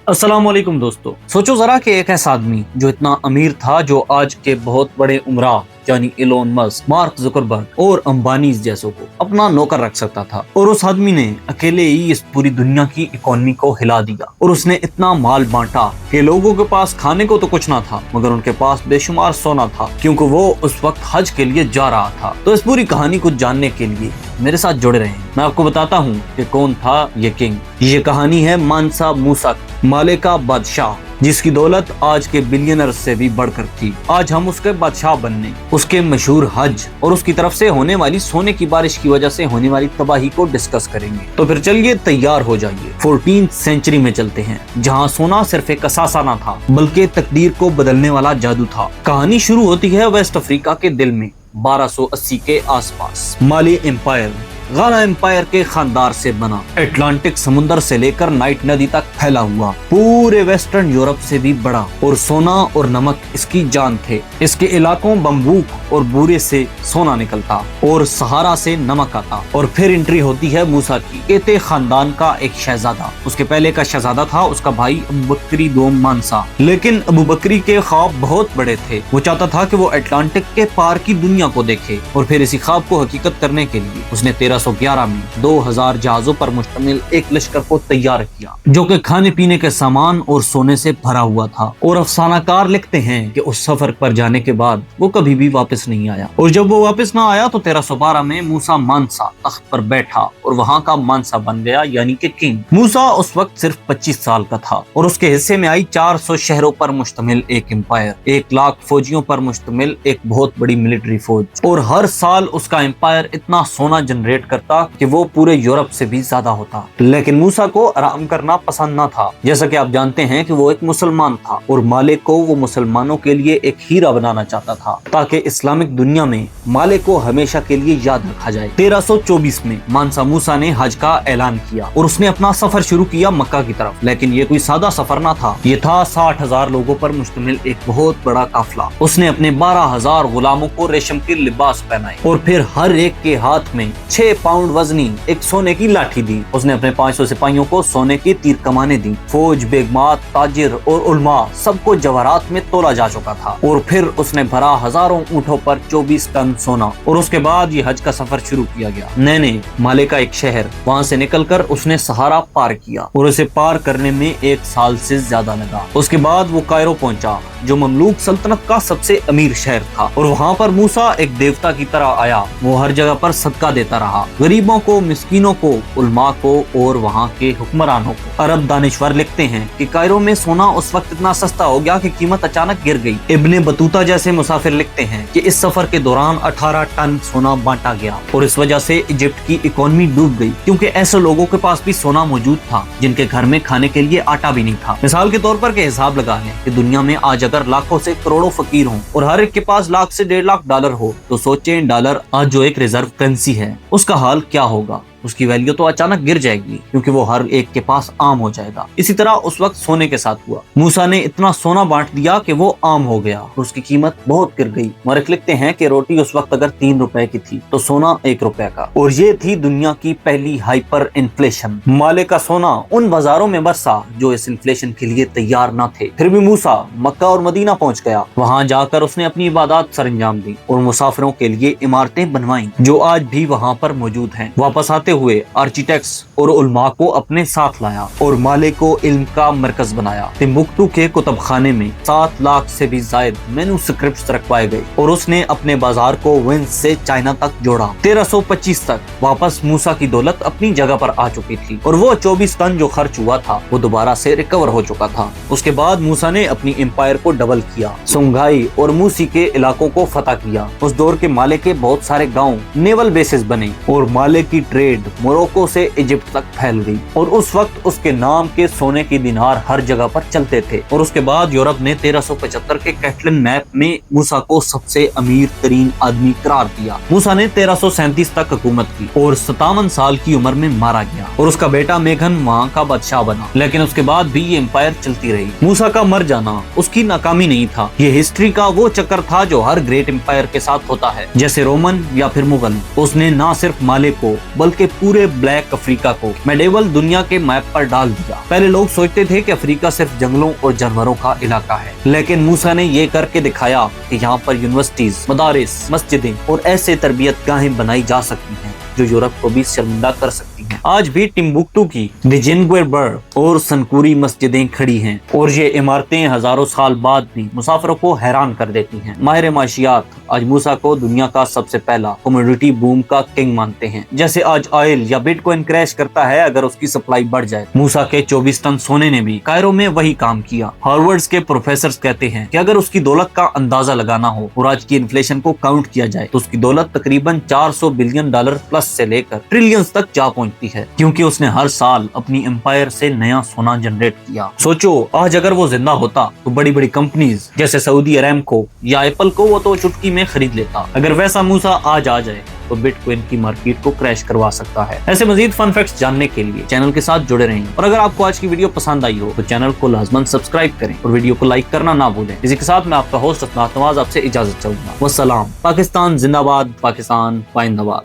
अस्सलाम वालेकुम दोस्तों। सोचो जरा कि एक ऐसा आदमी जो इतना अमीर था, जो आज के बहुत बड़े उमरा यानी इलोन मस्क, मार्क जुकरबर्ग और अंबानी जैसों को अपना नौकर रख सकता था, और उस आदमी ने अकेले ही इस पूरी दुनिया की इकोनॉमी को हिला दिया। और उसने इतना माल बांटा कि लोगों के पास खाने को तो कुछ ना था, मगर उनके पास बेशुमार सोना था, क्योंकि वो उस वक्त हज के लिए जा रहा था। तो इस पूरी कहानी को जानने के लिए मेरे साथ जुड़े रहें। मैं आपको बताता हूँ कि कौन था ये किंग। ये कहानी है मानसा मूसा, माले का बादशाह, जिसकी दौलत आज के बिलियनर से भी बढ़कर थी। आज हम उसके बादशाह बनने, उसके मशहूर हज और उसकी तरफ से होने वाली सोने की बारिश की वजह से होने वाली तबाही को डिस्कस करेंगे। तो फिर चलिए तैयार हो जाइए। 14th सेंचुरी में चलते हैं, जहां सोना सिर्फ एक असासा ना था, बल्कि तकदीर को बदलने वाला जादू था। कहानी शुरू होती है वेस्ट अफ्रीका के दिल में 1280 के आसपास। माली एम्पायर गाना एम्पायर के खानदार से बना, अटलांटिक समुद्र से लेकर नाइट नदी तक फैला हुआ, पूरे वेस्टर्न यूरोप से भी बड़ा, और सोना और नमक इसकी जान थे। इसके इलाकों बम्बूक और बूरे से सोना निकलता और सहारा से नमक आता। और फिर एंट्री होती है मूसा की, केते खानदान का एक शहजादा। उसके पहले का शहजादा था उसका भाई अबू बकरी दोम मानसा, लेकिन अबू बकरी के ख्वाब बहुत बड़े थे। वो चाहता था कि वो अटलांटिक के पार की दुनिया को देखे, और फिर इसी ख्वाब को हकीकत करने के लिए उसने 1311 में 2000 जहाजों पर मुश्तमिल एक लश्कर को तैयार किया, जो कि खाने पीने के सामान और सोने से भरा हुआ था। और अफसानाकार लिखते हैं कि उस सफर पर जाने के बाद वो कभी भी वापस नहीं आया। और जब वो वापस ना आया तो 1312 में मूसा मानसा तख्त पर बैठा और वहाँ का मानसा बन गया, यानी कि किंग। मूसा उस वक्त सिर्फ 25 साल का था, और उसके हिस्से में आई 400 शहरों पर मुश्तमिल एक एम्पायर, 1 लाख फौजियों पर मुश्तमिल एक बहुत बड़ी मिलिट्री फौज। और हर साल उसका एम्पायर इतना सोना जनरेट करता कि वो पूरे यूरोप से भी ज्यादा होता। लेकिन मूसा को आराम करना पसंद न था। जैसा कि आप जानते हैं कि वो एक मुसलमान था, और मालिक को वो मुसलमानों के लिए एक हीरा बनाना चाहता था, ताकि इस्लामिक दुनिया में मालिक को हमेशा के लिए याद रखा जाए। 1324 में मानसा मूसा ने हज का ऐलान किया, और उसने अपना सफर शुरू किया मक्का की तरफ। लेकिन ये कोई सादा सफर ना था, ये था 60,000 लोगों पर मुश्तमिल एक बहुत बड़ा काफिला। उसने अपने 12,000 गुलामों को रेशम के लिबास पहनाए, और फिर हर एक के हाथ में 6 पाउंड वजनी एक सोने की लाठी दी। उसने अपने 500 सिपाहियों को सोने की तीर कमाने दी। फौज, बेगमात, ताजिर और उलमा सबको जवाहरात में तोला जा चुका था। और फिर उसने भरा हजारों ऊंटों पर 24 टन सोना। और उसके बाद ये हज का सफर शुरू किया गया। नैने, माले का एक शहर, वहाँ से निकलकर उसने सहारा पार किया, और उसे पार करने में 1 साल से ज्यादा लगा। उसके बाद वो कायरो पहुंचा, जो ममलूक सल्तनत का सबसे अमीर शहर था। और वहाँ पर मूसा एक देवता की तरह आया। वो हर जगह पर सदका देता रहा, गरीबों को, मिस्कीनों को, उलमा को और वहाँ के हुक्मरानों को। अरब दानिशवर लिखते हैं कि कायरो में सोना उस वक्त इतना सस्ता हो गया कि कीमत अचानक गिर गई। इब्ने बतूता जैसे मुसाफिर लिखते हैं कि इस सफर के दौरान 18 टन सोना बांटा गया, और इस वजह से इजिप्ट की इकोनॉमी डूब गई, क्योंकि ऐसे लोगों के पास भी सोना मौजूद था जिनके घर में खाने के लिए आटा भी नहीं था। मिसाल के तौर पर के हिसाब लगा लें कि दुनिया में आज अगर लाखों से करोड़ों फकीर हों और हर एक के पास लाख से 1.5 लाख डॉलर हो, तो सोचें डॉलर आज जो एक रिजर्व करेंसी है, उसका हाल क्या होगा। उसकी वैल्यू तो अचानक गिर जाएगी, क्योंकि वो हर एक के पास आम हो जाएगा। इसी तरह उस वक्त सोने के साथ हुआ। मूसा ने इतना सोना बांट दिया कि वो आम हो गया, और उसकी कीमत बहुत गिर गई। मौरख लिखते हैं कि रोटी उस वक्त अगर 3 रुपए की थी, तो सोना 1 रुपए का। और ये थी दुनिया की पहली हाइपर इन्फ्लेशन। माले का सोना उन बाजारों में बरसा जो इस इन्फ्लेशन के लिए तैयार न थे। फिर भी मूसा मक्का और मदीना पहुंच गया। वहाँ जाकर उसने अपनी इबादत सरंजाम दी, और मुसाफिरों के लिए इमारतें बनवाई, जो आज भी वहाँ पर मौजूद हैं। वापस आते हुए आर्किटेक्ट्स और उलमा को अपने साथ लाया, और माले को इल्म का मरकज बनाया। तिम्बुक्तू के कुतुब खाने में 7 लाख से भी ज्यादा मैन्युस्क्रिप्ट्स रखवाए गए, और उसने अपने बाजार को वेंस से चाइना तक जोड़ा। 1325 तक वापस मूसा की दौलत अपनी जगह पर आ चुकी थी, और वो 24 टन जो खर्च हुआ था वो दोबारा से रिकवर हो चुका था। उसके बाद मूसा ने अपनी एम्पायर को डबल किया, सुंघाई और मूसी के इलाकों को फतह किया। उस दौर के माले के बहुत सारे गाँव नेवल बेसिस बने, और माले की ट्रेड मोरक्को से इजिप्ट तक फैल गई, और उस वक्त उसके नाम के सोने के दिनार हर जगह पर चलते थे। और उसके बाद यूरोप ने 1375 के कैटलन मैप में मूसा को सबसे अमीर तरीन आदमी करार दिया। मूसा ने 1337 तक हुकूमत की, और 57 साल की उम्र में मारा गया, और उसका बेटा मेघन वहाँ का बादशाह बना। लेकिन उसके बाद भी ये एम्पायर चलती रही। मूसा का मर जाना उसकी नाकामी नहीं था, ये हिस्ट्री का वो चक्कर था जो हर ग्रेट एम्पायर के साथ होता है, जैसे रोमन या फिर मुगल। उसने न सिर्फ माले को बल्कि पूरे ब्लैक अफ्रीका को मेडिवल दुनिया के मैप पर डाल दिया। पहले लोग सोचते थे कि अफ्रीका सिर्फ जंगलों और जानवरों का इलाका है, लेकिन मूसा ने ये करके दिखाया कि यहाँ पर यूनिवर्सिटीज, मदारिस, मस्जिदें और ऐसे तरबियत गाहें बनाई जा सकती हैं जो यूरोप को भी शर्मिंदा कर सकती हैं। आज भी टिम्बुक्टू की डिजिनगुएबर्ग और सनकुरी मस्जिदें खड़ी हैं और ये इमारतें हजारों साल बाद भी मुसाफिरों को हैरान कर देती हैं। माहिर माशियात आज मूसा को दुनिया का सबसे पहला कमोडिटी बूम का किंग मानते हैं। जैसे आज ऑयल या बिटकॉइन क्रैश करता है अगर उसकी सप्लाई बढ़ जाए, मूसा के 24 टन सोने ने भी कायरो में वही काम किया। हार्वर्ड के प्रोफेसर कहते हैं कि अगर उसकी दौलत का अंदाजा लगाना हो और आज की इन्फ्लेशन को काउंट किया जाए तो उसकी दौलत तकरीबन $400 बिलियन प्लस से लेकर ट्रिलियंस तक जा पहुंचती है, क्योंकि उसने हर साल अपनी एम्पायर से नया सोना जनरेट किया। सोचो आज अगर वो जिंदा होता तो बड़ी बड़ी कंपनीज जैसे सऊदी अरेमको या एप्पल को वो तो चुटकी में खरीद लेता। अगर वैसा मूसा आज आ जाए तो बिटकॉइन की मार्केट को क्रैश करवा सकता है। ऐसे मजीद फन फैक्ट्स जानने के लिए चैनल के साथ जुड़े रहें और अगर आपको आज की वीडियो पसंद आई हो तो चैनल को लाजमन सब्सक्राइब करें और वीडियो को लाइक करना ना भूलें। इसी के साथ मैं आपका होस्ट असनात नवाज आपसे इजाजत चाहूंगा। वस्सलाम। पाकिस्तान जिंदाबाद, पाकिस्तान पाइंदाबाद।